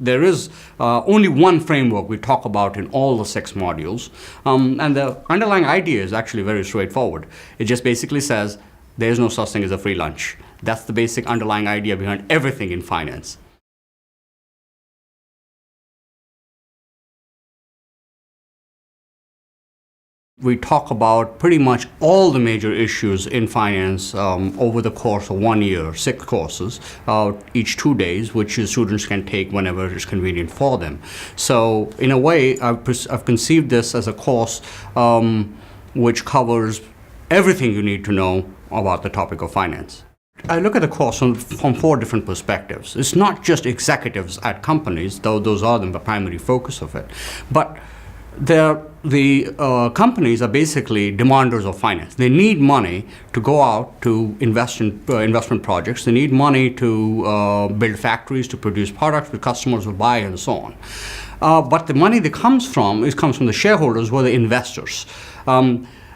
there is only one framework we talk about in all the 6 modules. And the underlying idea is actually very straightforward. It just basically says there is no such thing as a free lunch. That's the basic underlying idea behind everything in finance. We talk about pretty much all the major issues in finance over the course of 1 year, 6 courses, each 2 days, which students can take whenever it's convenient for them. So in a way, I've conceived this as a course which covers everything you need to know about the topic of finance. I look at the course from 4 different perspectives. It's not just executives at companies, though those are the primary focus of it, but the companies are basically demanders of finance. They need money to go out to invest in investment projects. They need money to build factories, to produce products that customers will buy, and so on. But the money that comes from the shareholders, who are the investors.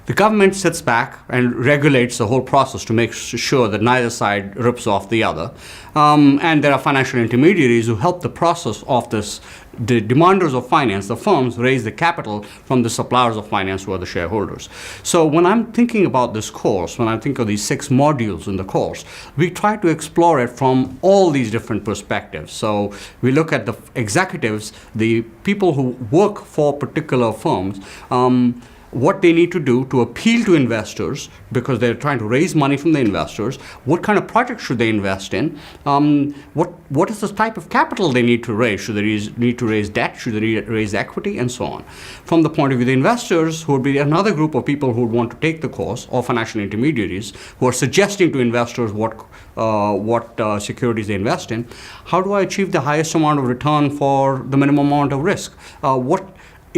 The government sits back and regulates the whole process to make sure that neither side rips off the other. And there are financial intermediaries who help the process of this. The demanders of finance, the firms, raise the capital from the suppliers of finance, who are the shareholders. So when I'm thinking about this course, when I think of these 6 modules in the course, we try to explore it from all these different perspectives. So we look at the executives, the people who work for particular firms, what they need to do to appeal to investors because they're trying to raise money from the investors. What kind of projects should they invest in? What is the type of capital they need to raise? Should they need to raise debt? Should they raise equity? And so on. From the point of view of the investors, who would be another group of people who would want to take the course, or financial intermediaries, who are suggesting to investors what securities they invest in. How do I achieve the highest amount of return for the minimum amount of risk?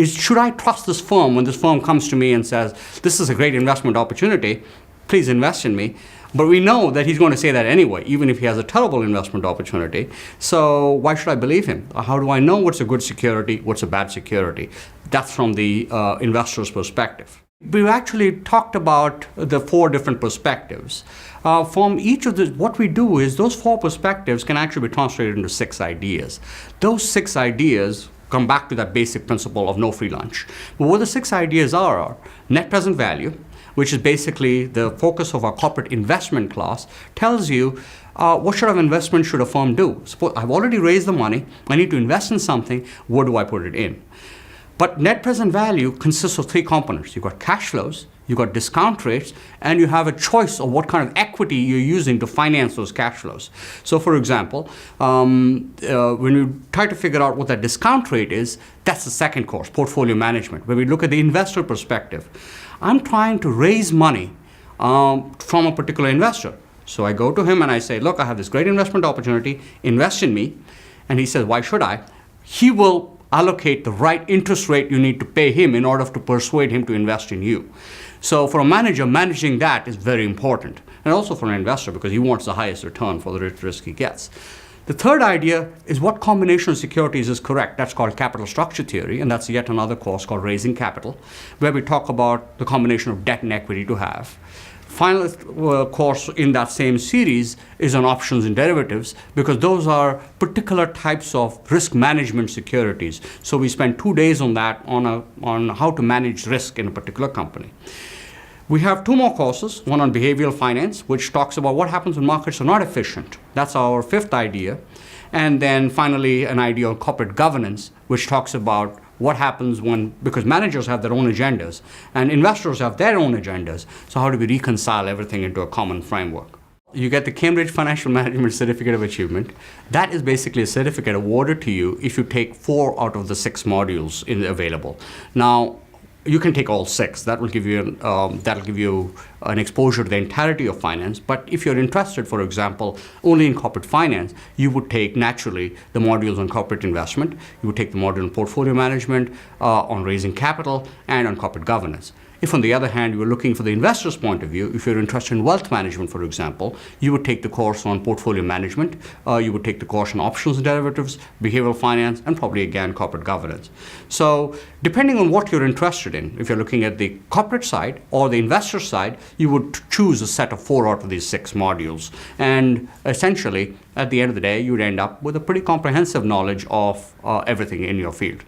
Should I trust this firm when this firm comes to me and says, this is a great investment opportunity, please invest in me? But we know that he's going to say that anyway, even if he has a terrible investment opportunity. So why should I believe him? How do I know what's a good security, what's a bad security? That's from the investor's perspective. We've actually talked about the 4 different perspectives. From each of the, what we do is those 4 perspectives can actually be translated into 6 ideas. Those 6 ideas come back to that basic principle of no free lunch. But what the 6 ideas are net present value, which is basically the focus of our corporate investment class, tells you what sort of investment should a firm do. Suppose I've already raised the money, I need to invest in something, where do I put it in? But net present value consists of 3 components. You've got cash flows, you've got discount rates, and you have a choice of what kind of equity you're using to finance those cash flows. So for example, when you try to figure out what that discount rate is, that's the second course, portfolio management, where we look at the investor perspective. I'm trying to raise money from a particular investor. So I go to him and I say, look, I have this great investment opportunity, invest in me. And he says, why should I? He will allocate the right interest rate you need to pay him in order to persuade him to invest in you. So for a manager, managing that is very important. And also for an investor, because he wants the highest return for the risk he gets. The third idea is what combination of securities is correct. That's called capital structure theory, and that's yet another course called raising capital, where we talk about the combination of debt and equity to have. Final course in that same series is on options and derivatives, because those are particular types of risk management securities. So we spend 2 days on that, on how to manage risk in a particular company. We have 2 more courses, one on behavioral finance, which talks about what happens when markets are not efficient. That's our 5th idea. And then finally, an idea on corporate governance, which talks about what happens because managers have their own agendas and investors have their own agendas. So how do we reconcile everything into a common framework? You get the Cambridge Financial Management Certificate of Achievement. That is basically a certificate awarded to you if you take 4 out of the 6 modules available. Now, you can take all 6. That will give you an exposure to the entirety of finance. But if you're interested, for example, only in corporate finance, you would take naturally the modules on corporate investment. You would take the module on portfolio management, on raising capital, and on corporate governance. If, on the other hand, you were looking for the investor's point of view, if you're interested in wealth management, for example, you would take the course on portfolio management, you would take the course on options and derivatives, behavioral finance, and probably, again, corporate governance. So depending on what you're interested in, if you're looking at the corporate side or the investor side, you would choose a set of 4 out of these 6 modules. And essentially, at the end of the day, you'd end up with a pretty comprehensive knowledge of everything in your field.